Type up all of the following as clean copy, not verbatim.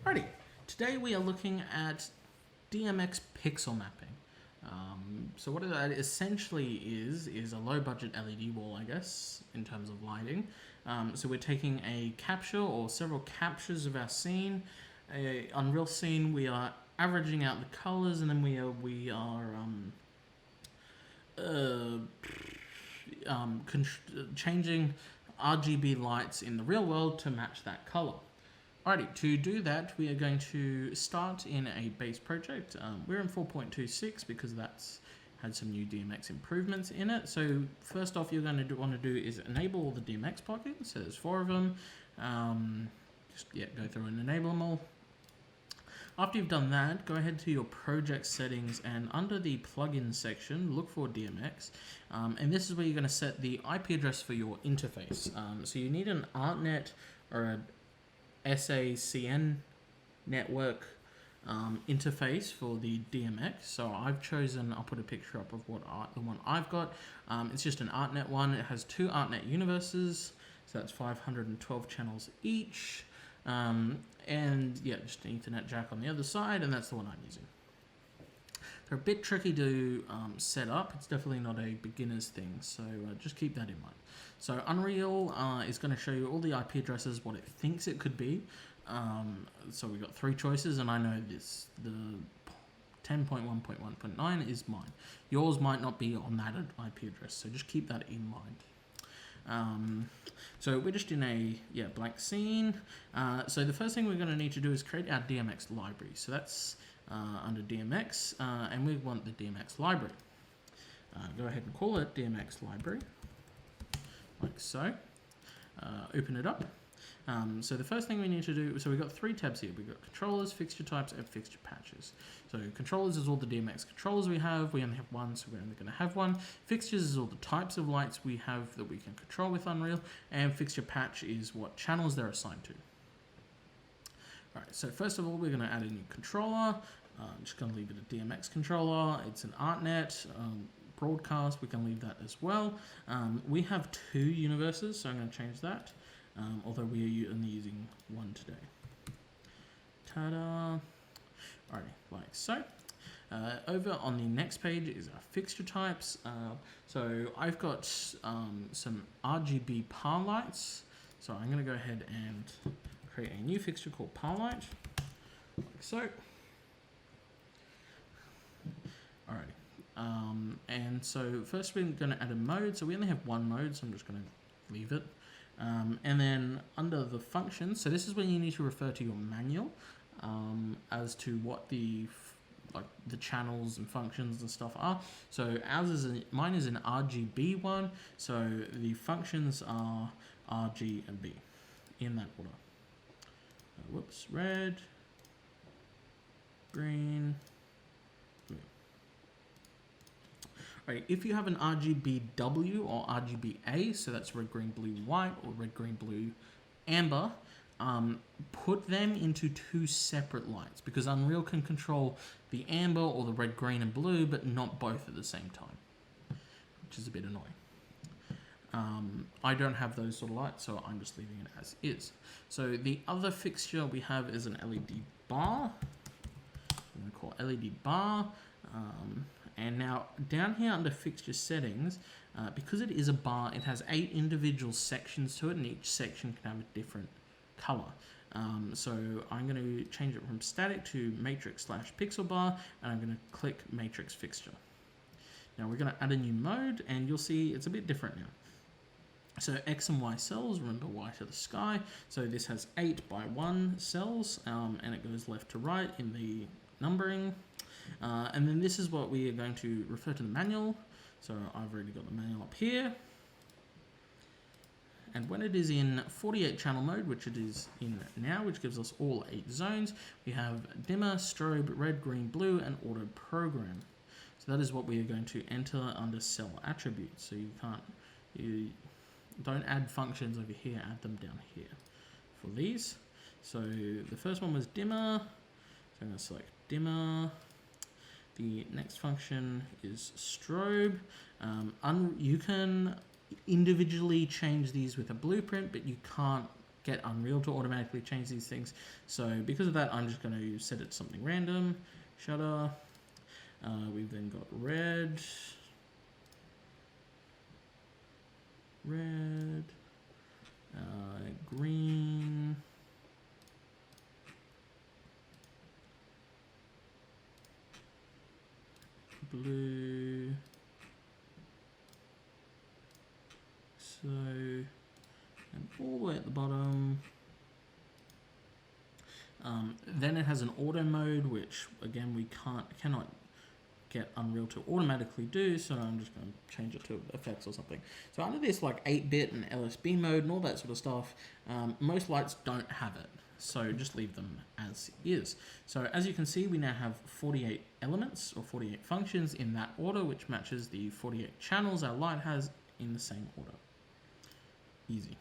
Alrighty, today we are looking at DMX pixel mapping. So what that essentially is a low budget LED wall, I guess, in terms of lighting. So we're taking a capture or several captures of our scene, a Unreal scene. We are averaging out the colors, and then we are changing RGB lights in the real world to match that color. Alrighty, to do that, we are going to start in a base project. We're in 4.26 because that's had some new DMX improvements in it. So first off, you're going to want to do is enable all the DMX plugins. So there's 4 of them. Go through and enable them all. After you've done that, go ahead to your project settings and under the plugin section, look for DMX. And this is where you're going to set the IP address for your interface. So you need an ArtNet or a SACN network interface for the DMX. So I've chosen, I'll put a picture up of the one I've got. It's just an ArtNet one. It has 2 ArtNet universes, so that's 512 channels each. And yeah, just an Ethernet jack on the other side, and that's the one I'm using. They're a bit tricky to set up. It's definitely not a beginner's thing, so just keep that in mind. So Unreal is going to show you all the IP addresses, what it thinks it could be. So we've got 3 choices, and I know this, the 10.1.1.9 is mine. Yours might not be on that IP address, so just keep that in mind. So we're just in a blank scene. So the first thing we're going to need to do is create our DMX library. So that's under DMX, and we want the DMX library. Go ahead and call it DMX library, like so. Open it up. So the first thing we need to do, so we've got 3 tabs here. We've got controllers, fixture types, and fixture patches. So controllers is all the DMX controllers we have. We only have 1, so we're only going to have 1. Fixtures is all the types of lights we have that we can control with Unreal. And fixture patch is what channels they're assigned to. Alright, so first of all, we're going to add a new controller. I'm just going to leave it a DMX controller. It's an ArtNet broadcast. We can leave that as well. We have 2 universes, so I'm going to change that. Although we are only using 1 today. Ta-da! Alrighty, like so. Over on the next page is our fixture types. So I've got some RGB par lights. So I'm going to go ahead and create a new fixture called par light, like so. Alrighty. And so first we're going to add a mode. So we only have 1 mode, so I'm just going to leave it. And then under the functions, so this is when you need to refer to your manual as to what the channels and functions and stuff are. So mine is an RGB one, so the functions are R, G, and B in that order. Whoops, red, green, blue. Right, if you have an RGBW or RGBA, so that's red, green, blue, white, or red, green, blue, amber, put them into 2 separate lights because Unreal can control the amber or the red, green, and blue, but not both at the same time, which is a bit annoying. I don't have those sort of lights, so I'm just leaving it as is. So the other fixture we have is an LED bar. I'm going to call LED bar. And now down here under fixture settings, because it is a bar, it has 8 individual sections to it, and each section can have a different color. So I'm going to change it from static to matrix/pixel bar, and I'm going to click matrix fixture. Now we're going to add a new mode, and you'll see it's a bit different now. So X and Y cells, remember Y to the sky. So this has 8 by 1 cells, and it goes left to right in the numbering. And then this is what we are going to refer to the manual. So I've already got the manual up here. And when it is in 48 channel mode, which it is in now, which gives us all 8 zones, we have dimmer, strobe, red, green, blue, and auto program. So that is what we are going to enter under cell attributes. So you don't add functions over here, add them down here for these. So the first one was dimmer. So I'm going to select dimmer. The next function is strobe. You can individually change these with a blueprint, but you can't get Unreal to automatically change these things. So because of that, I'm just going to set it to something random. Shutter. We've then got red, green, blue, so, and all the way at the bottom. Then it has an auto mode, which again we cannot get Unreal to automatically do, so I'm just going to change it to effects or something. So under this like 8-bit and LSB mode and all that sort of stuff, most lights don't have it, so just leave them as is. So as you can see, we now have 48 elements or 48 functions in that order, which matches the 48 channels our light has in the same order. Easy.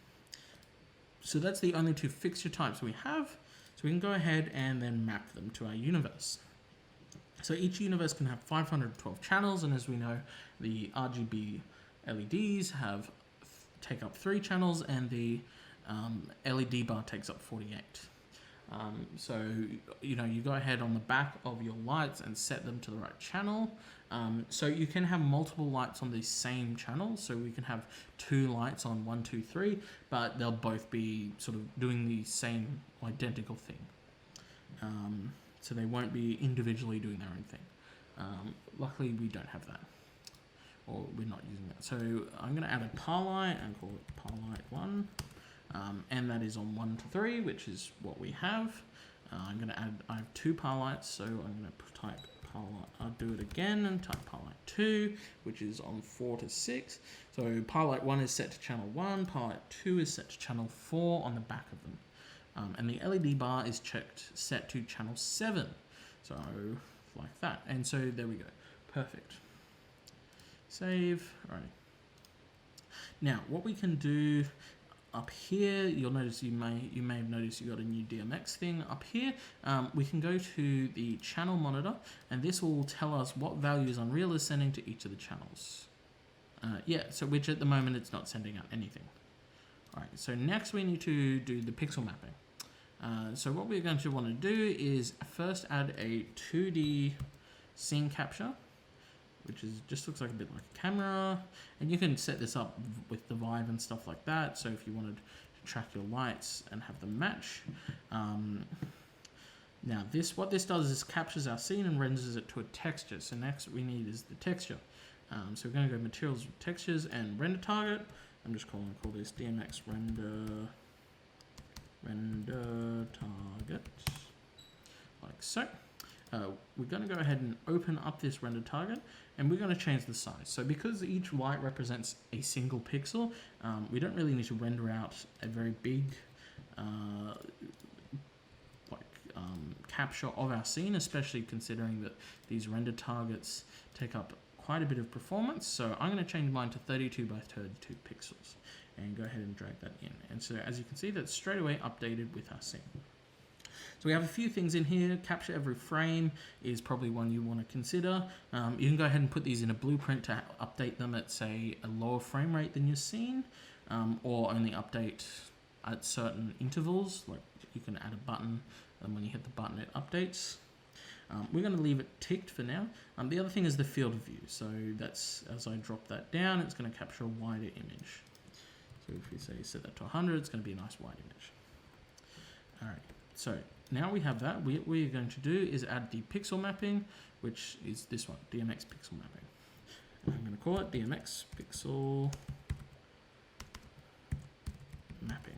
So that's the only two fixture types we have. So we can go ahead and then map them to our universe. So each universe can have 512 channels, and as we know, the RGB LEDs take up 3 channels, and the LED bar takes up 48. So you go ahead on the back of your lights and set them to the right channel. So you can have multiple lights on the same channel. So we can have 2 lights on 1, 2, 3, but they'll both be sort of doing the same identical thing. So they won't be individually doing their own thing. Luckily, we don't have that, or we're not using that. So I'm going to add a par light and call it par light 1, and that is on 1 to 3, which is what we have. I'm going to add. I have 2 par lights, so I'm going to type par light. I'll do it again and type par light 2, which is on 4 to 6. So par light 1 is set to channel 1. Par light 2 is set to channel 4 on the back of them. And the LED bar is set to channel 7. So like that. And so there we go. Perfect. Save. All right. Now what we can do up here, you'll notice you may have noticed you got a new DMX thing up here. We can go to the channel monitor, and this will tell us what values Unreal is sending to each of the channels. So which at the moment it's not sending out anything. All right. So next we need to do the pixel mapping. So what we're going to want to do is first add a 2D scene capture, which just looks like a bit like a camera, and you can set this up with the Vive and stuff like that. So if you wanted to track your lights and have them match. Now what this does is captures our scene and renders it to a texture. So next what we need is the texture. So we're going to go materials, textures, and render target. I'm just call this DMX render target, like so. We're going to go ahead and open up this render target, and we're going to change the size. So because each light represents a single pixel, we don't really need to render out a very big capture of our scene, especially considering that these render targets take up quite a bit of performance. So I'm going to change mine to 32 by 32 pixels and go ahead and drag that in. And so as you can see, that's straight away updated with our scene. So we have a few things in here. Capture every frame is probably one you want to consider. You can go ahead and put these in a blueprint to update them at, say, a lower frame rate than your scene, or only update at certain intervals. Like you can add a button, and when you hit the button, it updates. We're going to leave it ticked for now. The other thing is the field of view. So that's, as I drop that down, it's going to capture a wider image. So if we say set that to 100, it's going to be a nice wide image. All right, so now we have that. What we're going to do is add the pixel mapping, which is this one, DMX pixel mapping. And I'm going to call it DMX pixel mapping,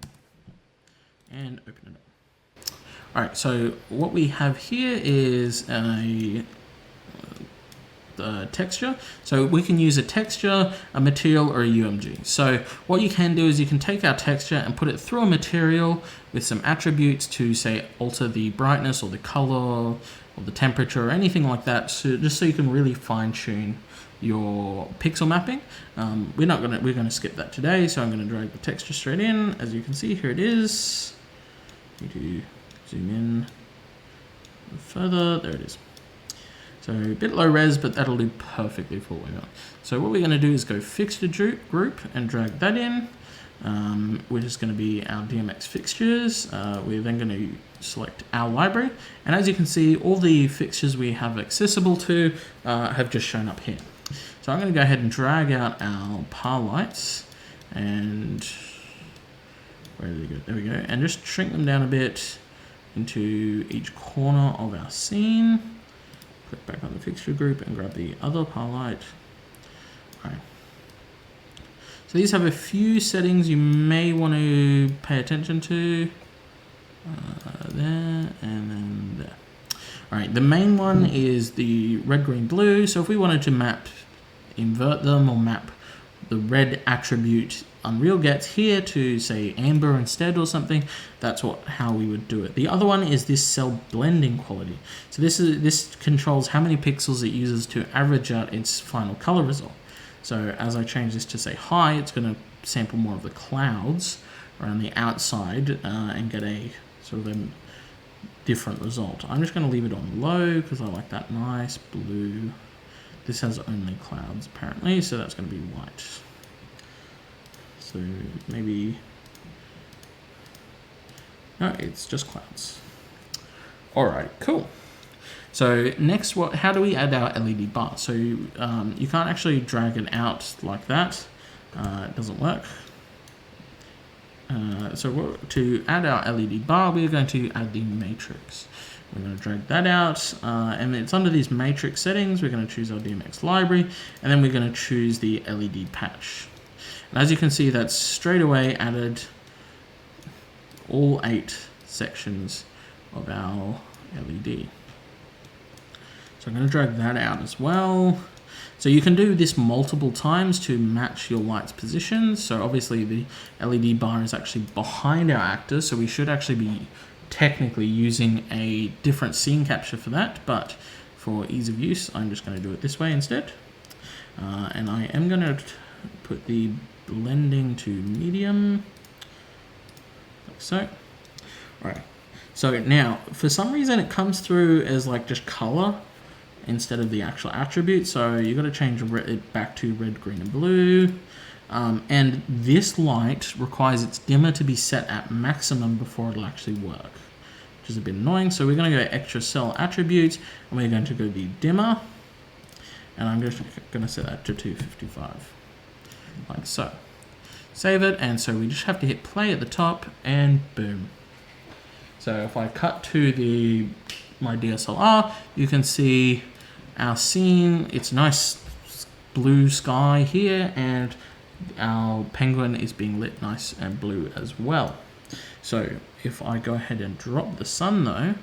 and open it up. All right, so what we have here is a texture. So we can use a texture, a material, or a UMG. So what you can do is you can take our texture and put it through a material with some attributes to, say, alter the brightness or the color or the temperature or anything like that, so just so you can really fine-tune your pixel mapping. We're going to skip that today, so I'm going to drag the texture straight in. As you can see, here it is. Need to zoom in further. There it is. So a bit low res, but that'll do perfectly for what we want. So what we're going to do is go fixture group and drag that in. which is going to be our DMX fixtures. We're then going to select our library, and as you can see, all the fixtures we have accessible to have just shown up here. So I'm going to go ahead and drag out our par lights, and where did they go? There we go, and just shrink them down a bit into each corner of our scene. Click back on the fixture group and grab the other par light. All right. So these have a few settings you may want to pay attention to. There and then there. All right, the main one is the red, green, blue. So if we wanted to invert them or map the red attribute Unreal gets here to say amber instead or something, that's how we would do it. The other one is this cell blending quality. So this controls how many pixels it uses to average out its final color result. So as I change this to say high, it's going to sample more of the clouds around the outside and get a sort of a different result. I'm just going to leave it on low because I like that nice blue. This has only clouds apparently, so that's going to be white. So maybe, no, it's just clouds. All right, cool. So next, how do we add our LED bar? So you can't actually drag it out like that. It doesn't work. So to add our LED bar, we're going to add the matrix. We're going to drag that out, and it's under these matrix settings. We're going to choose our DMX library, and then we're going to choose the LED patch. And as you can see, that's straight away added all 8 sections of our LED. So I'm going to drag that out as well. So you can do this multiple times to match your light's positions. So obviously the LED bar is actually behind our actors, so we should actually be technically using a different scene capture for that, but for ease of use, I'm just going to do it this way instead. And I am going to put the blending to medium, like so. All right. So now, for some reason, it comes through as like just color instead of the actual attribute. So you got to change it back to red, green, and blue. And this light requires its dimmer to be set at maximum before it'll actually work, which is a bit annoying. So we're going to go extra cell attributes, and we're going to go the dimmer, and I'm just going to set that to 255, like so. Save it, and so we just have to hit play at the top, and boom. So if I cut to my DSLR, you can see our scene. It's nice blue sky here, and our penguin is being lit nice and blue as well. So if I go ahead and drop the sun though,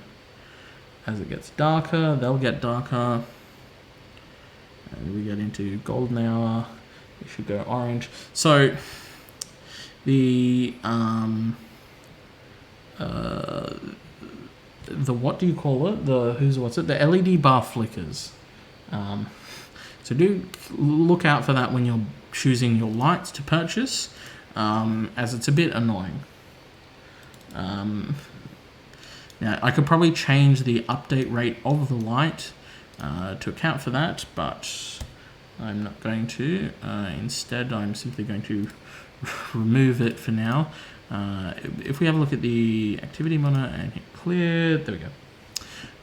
as it gets darker, they'll get darker, and we get into golden hour, we should go orange. So the what do you call it? The LED bar flickers. So do look out for that when you're choosing your lights to purchase, as it's a bit annoying. Now I could probably change the update rate of the light to account for that, but I'm not going to. Instead, I'm simply going to remove it for now. If we have a look at the activity monitor and hit clear, there we go.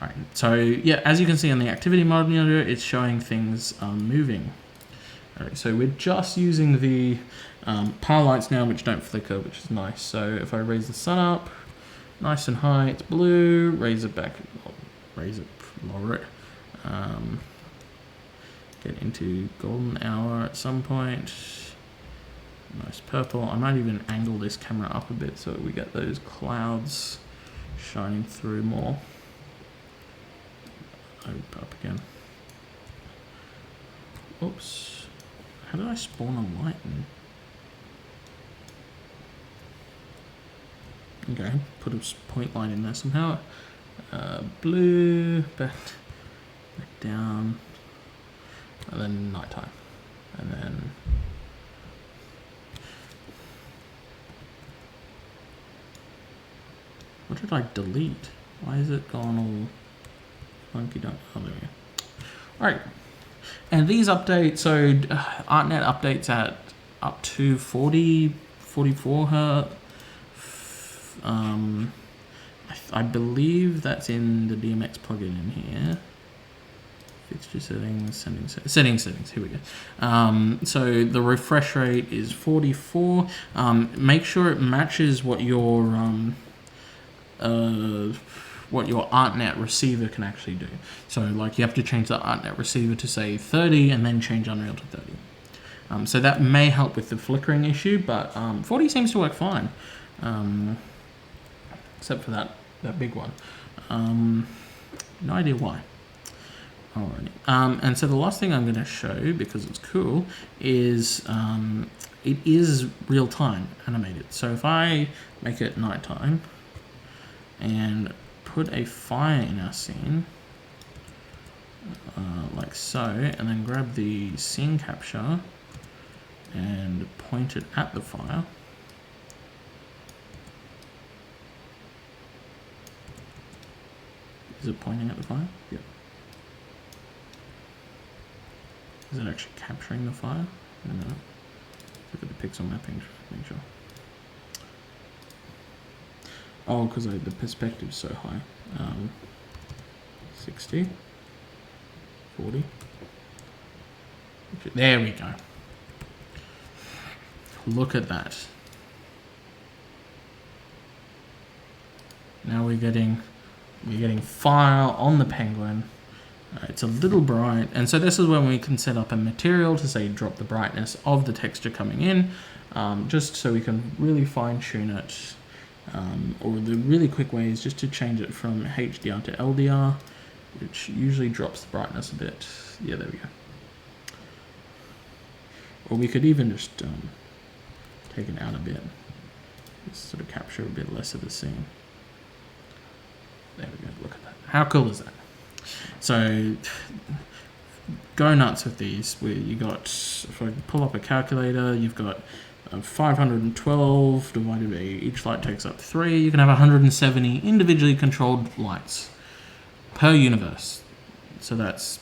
All right, so yeah, as you can see on the activity monitor, it's showing things moving. All right, so we're just using the power lights now, which don't flicker, which is nice. So if I raise the sun up, nice and high, it's blue, raise it back, raise it, lower it. Get into golden hour at some point. Nice purple. I might even angle this camera up a bit so we get those clouds shining through more. Up again. Oops. How did I spawn a light in? Okay, put a point light in there somehow. Blue, back down, and then nighttime, and then what did I delete? Why is it gone all funky? Oh, there we go. All right, and these updates. So ArtNet updates at up to 40 44 hertz. I believe that's in the DMX plugin in here. Fixture settings, settings. Here we go. So the refresh rate is 44. Make sure it matches what your ArtNet receiver can actually do. So like you have to change the ArtNet receiver to say 30 and then change Unreal to 30. So that may help with the flickering issue, but 40 seems to work fine, except for that big one. No idea why. Alrighty. And so the last thing I'm going to show, because it's cool, is it is real time animated. So if I make it nighttime and put a fire in our scene, like so, and then grab the scene capture and point it at the fire. Is it pointing at the fire? Yep. Is it actually capturing the fire? I don't know. Look at the pixel mapping, make sure. Oh, because the perspective's so high. 60, 40. There we go. Look at that. Now we're getting fire on the penguin. It's a little bright, and so this is when we can set up a material to say drop the brightness of the texture coming in, just so we can really fine tune it. Or the really quick way is just to change it from HDR to LDR, which usually drops the brightness a bit. Yeah, there we go. Or we could even just take it out a bit, just sort of capture a bit less of the scene. There we go, look at that. How cool is that? So go nuts with these. Where you got, if I pull up a calculator, you've got 512 divided by each light takes up 3. You can have 170 individually controlled lights per universe. So that's,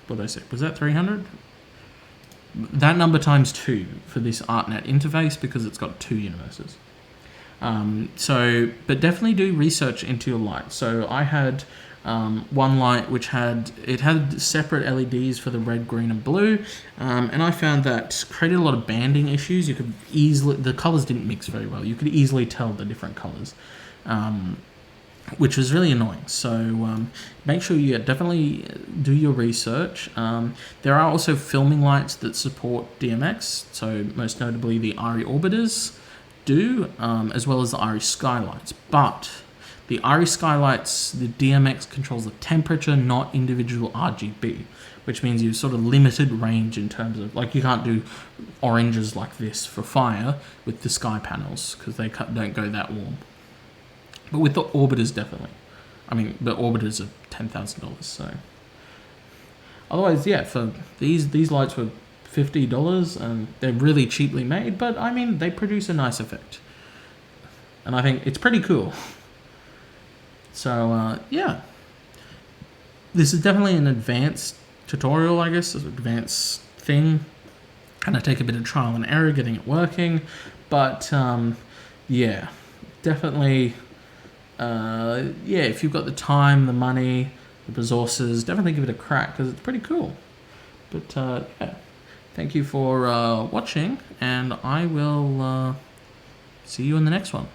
what did I say? Was that 300? That number times 2 for this ArtNet interface, because it's got 2 universes. But definitely do research into your light. So I had one light which had separate LEDs for the red, green, and blue, and I found that created a lot of banding issues. You could easily, the colors didn't mix very well. You could easily tell the different colors, which was really annoying. So make sure you definitely do your research. There are also filming lights that support DMX, so most notably the ARRI orbiters do, as well as the ARRI skylights. But the ARRI skylights, the DMX controls the temperature, not individual RGB, which means you've sort of limited range in terms of, like, you can't do oranges like this for fire with the sky panels because they don't go that warm. But with the orbiters, definitely. I mean, the orbiters are $10,000, so. Otherwise, yeah, for these lights were $50 and they're really cheaply made, but I mean, they produce a nice effect. And I think it's pretty cool. So, yeah. This is definitely an advanced tutorial, I guess, an advanced thing. And I take a bit of trial and error getting it working. But, yeah, definitely, yeah, if you've got the time, the money, the resources, definitely give it a crack because it's pretty cool. But, yeah, thank you for watching, and I will see you in the next one.